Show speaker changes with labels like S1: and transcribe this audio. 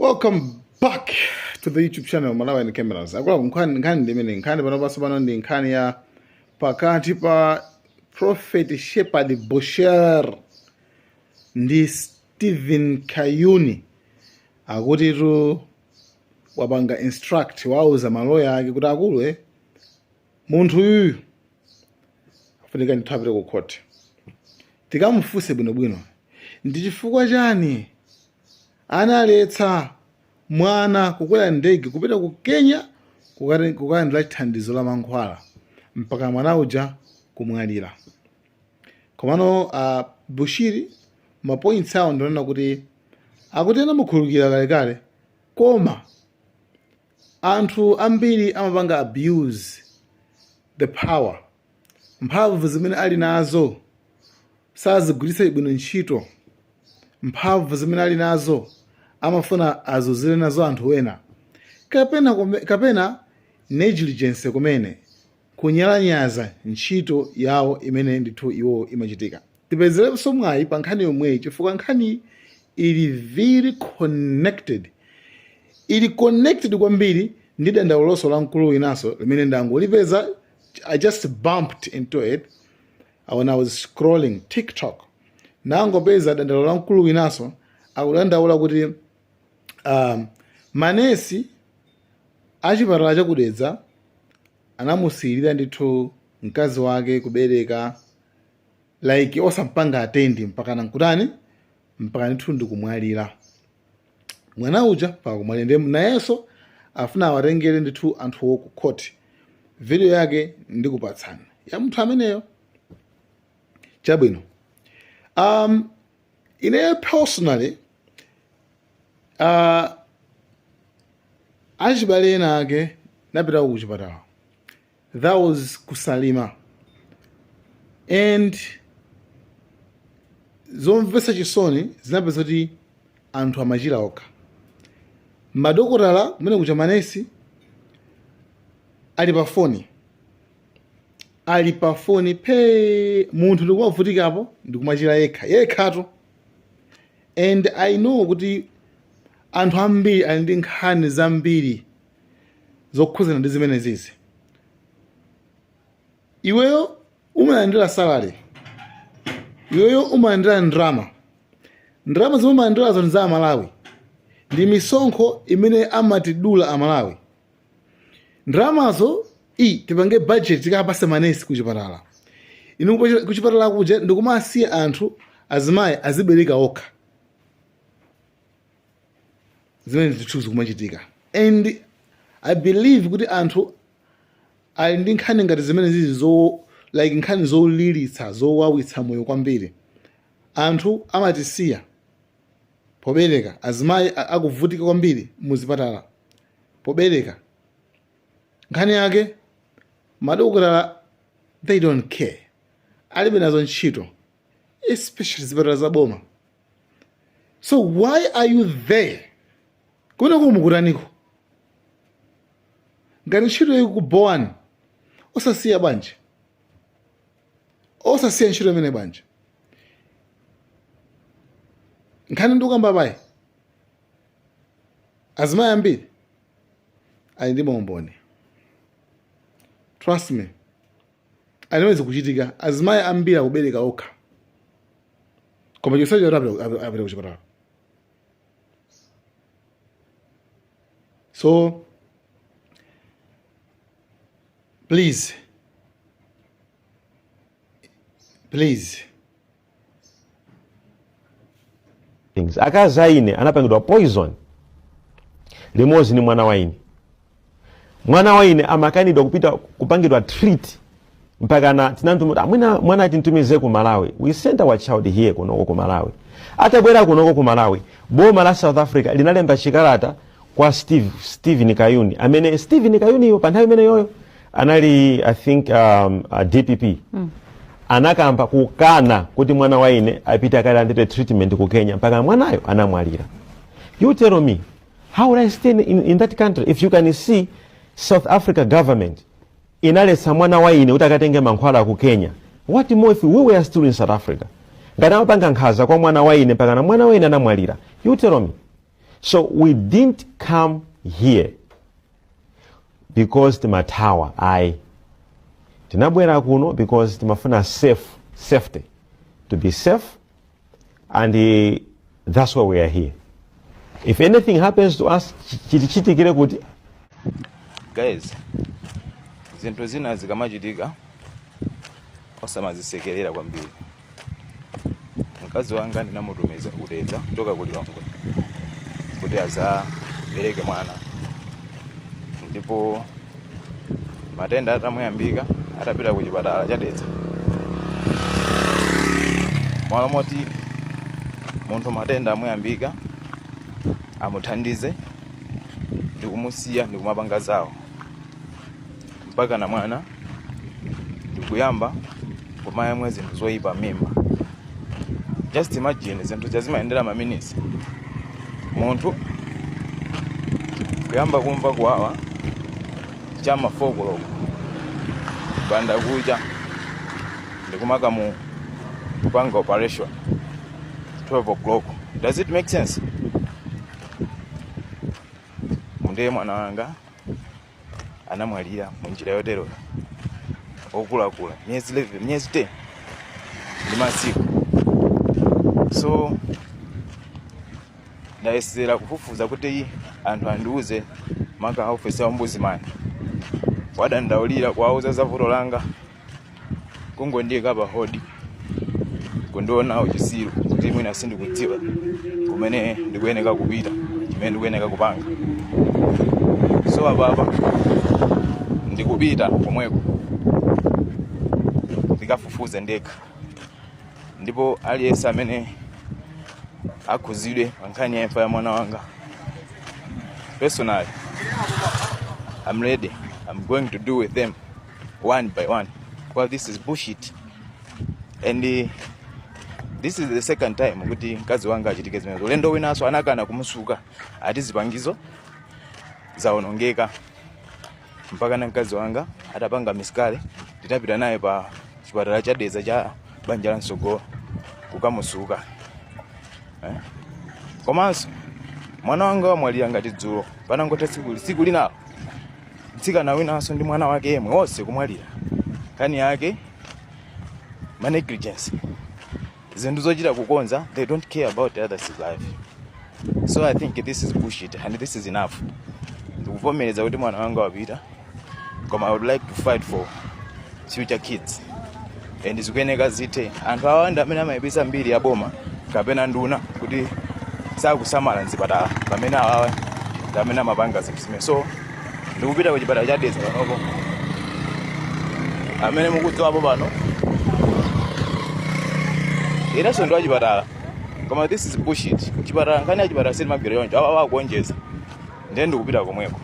S1: Welcome back to the YouTube channel Malawi and Cameras. Akula nkhani ndimene nkhani pano ndi nkhani ya pakati pa Prophet Shepherd Bushiri ndi Stephen Kayuni akuti tu wapanga instruct wauza maloya ake kuti akulu munthu uyu afunika ndithapire ku court tikamufuse bwinobwino ndi chifukwa chani analetsa mwana kukwera ndege kupita ku Kenya kukalandira thandizo la mankhwala mpaka mwana uja kumwalira. Komano Bushiri mapoints awo ndionena kuti akuti anamukhululukira kalekale, koma anthu ambiri amapanga abuse the power, mphamvu zimene ali nazo sazigwiritsa bwino ntchito. Mphamvu zimene ali nazo amafuna azuzire nazo anthu ena, kapena negligence kumene kunyalanyaza ntchito yawo imene ndithu iwo imachitika. Tipezereso mwayi pa nkhani yomweyi chifukwa nkhani ili very connected. Ili connected kwambiri ndi dandauloso la mkulu inaso limene ndangolipeza. I just bumped into it when I was scrolling TikTok. Nangopeza dandaulo la mkulu inaso akudandaula kuti manesi achipatala chakudedza anamusiyirira ndithu mkazi wake kubereka like osampanga atendi mpaka nankutani mpaka ndithu ndikumwalira. Mwana uja pa kumwalira nayenso afuna awatengere ndithu anthu ku court. Video yake ndikupatsani ya munthu ameneyo chabwino. Ine personally achibale ena ake napita ku chipatala. That was kusalima. And zomvetsa chisoni zinapeza kuti anthu amachira okha. Madokotala kumene kucha manesi ali pa foni pe munthu ndikumavutikapo ndikumachira yekhatu. And I know kuti anthu ambiri ali ndi nkhani zambiri zokhuzana ndi zimene zizi. Iweyo umalandira salary, iweyo umalandira ndrama zomwe umalandirazo ndi za Malawi, ndi misonkho imene amatidula Amalawi. Ndramazo tipange budget tikapase manesi kuchipatala. Inu kuchipatala kuja ndikumasiya anthu azimayi azibereka okha. Zimene zithuzi kumachitika. And I believe kuti anthu ali ndi nkhani ngati zimene zizi like nkhani zolilitsa zowawitsa moyo kwambiri. Anthu amatisiya pobereka, azimayi akuvutika kwambiri muzipatala pobereka. Nkhani yake madokotala they don't care, alibe nazo ntchito, especially zipatala za boma. So why are you there? Kuna kumukutaniko ngati ntchito ikubowani osasiya bwanji, osasiya ntchito imene bwanji. Nkhani ndikukamba bayi azimayi ambiri ali ndi maumboni. Trust me, alimezi kuchitika. Azimayi ambiri akubereka okha koma chisacho apita kuchipatala. So please
S2: akazi aine anapangidwa poison limodzi ni mwana waine amakanidwa kupita kupangidwa treat mpaka na tinantu amwina mwana atintumize ku Malawi. We sent our child here kunoko ku Malawi. Atabwera kunoko ku Malawi, boma la South Africa linalemba chikalata kwa Stephen Kayuni, amene Stephen Kayuni yo panthawi imene yoyo anali I think DPP. Anakamba kukana kuti mwana waine apita akalandire treatment ku Kenya mpaka mwanayo anamwalira. You tell me, how would I stay in that country if you can see South Africa government inaletsa mwana waine kuti akatenge mankhwala ku Kenya? What more if we were still in South Africa? Ngati amapanga nkhaza kwa mwana waine mpaka na mwana waine anamwalira. You tell me. So we didn't come here because timatawa ayi. Tinabwera kuno because timafuna safety, to be safe, and that's why we are here. If anything happens to us, chitikire kuti.
S3: Guys, zinthu zina zikamachitika osamazisekerera kwambiri. Mkazi wanga ndinamutumiza kudedza kutoka ku Lilongwe kuti azabereke mwana, ndipo matenda atamuyambika atapita ku chipatala chadedza. Mwana moti munthu matenda amuyambika amuthandize ndi kumusiya ndi kumapanga zawo mpaka na mwana ndikuyamba kumayamwe zinthu zoyipa mimba. Just imagine zinthu zazimayendera maminutes, munthu kuyamba kumva kuwawa chama 4 o'clock banda kuja ndikumaka mu kupanga operation 12 o'clock. Does it make sense? Munde mwana wanga anamwalira munjira yotero okulakula myezi 11 myezi 10 ndi masiku. So ndayesera kufufuza kuti anthu andiuze maka office ya ombudsman wadandaulira kwauza za vuto langa kungondiyika pa hodi kundiona uchisiru kuti mwina sindikudziwa kumene ndikuyeneka kupita chimene ndikuyeneka kupanga. So ababa ndikupita komweko ndikafufuze ndekha, ndipo aliyense amene akhuzidwe pankhani ya imfa ya mwana wanga. Personally, I'm ready. I'm going to do with them one by one. Well, this is bullshit. And this is the second time kuti mkazi wanga achitike zimenezo. Lendo winaso anakana kumusuka ati zipangizo zaonongeka mpaka na mkazi wanga atapanga miskale nditapita naye pa chipatala chadedza cha banja la Nsogolo kukamusuka. Komanso mwana wanga wamwalira ngati dzulo panangotha tsiku linalo mtsikana winanso ndi mwana wake yemwe onse kumwalira. Kani yake ma negligence, zinthu zochita kukonza, they don't care about the other's life. So I think this is bullshit and this is enough. Ndikuvomereza kuti mwana wanga wapita, koma I would like to fight for future kids. And zikuyeneka zithe anthu awanda amene amayipisa mbiri ya boma kapena nduna kuti sakusamala mzipatala pamene awawa amene amapanga zinthu zimene. So ndikupita ku chipatala chadedza panoko amene mukudziwapo pano iraso ndo chipatala, koma this is bullshit. Chipatala nkani ya chipatala sili magero yonje awa wakuonjeza ndiye ndikupita komweko.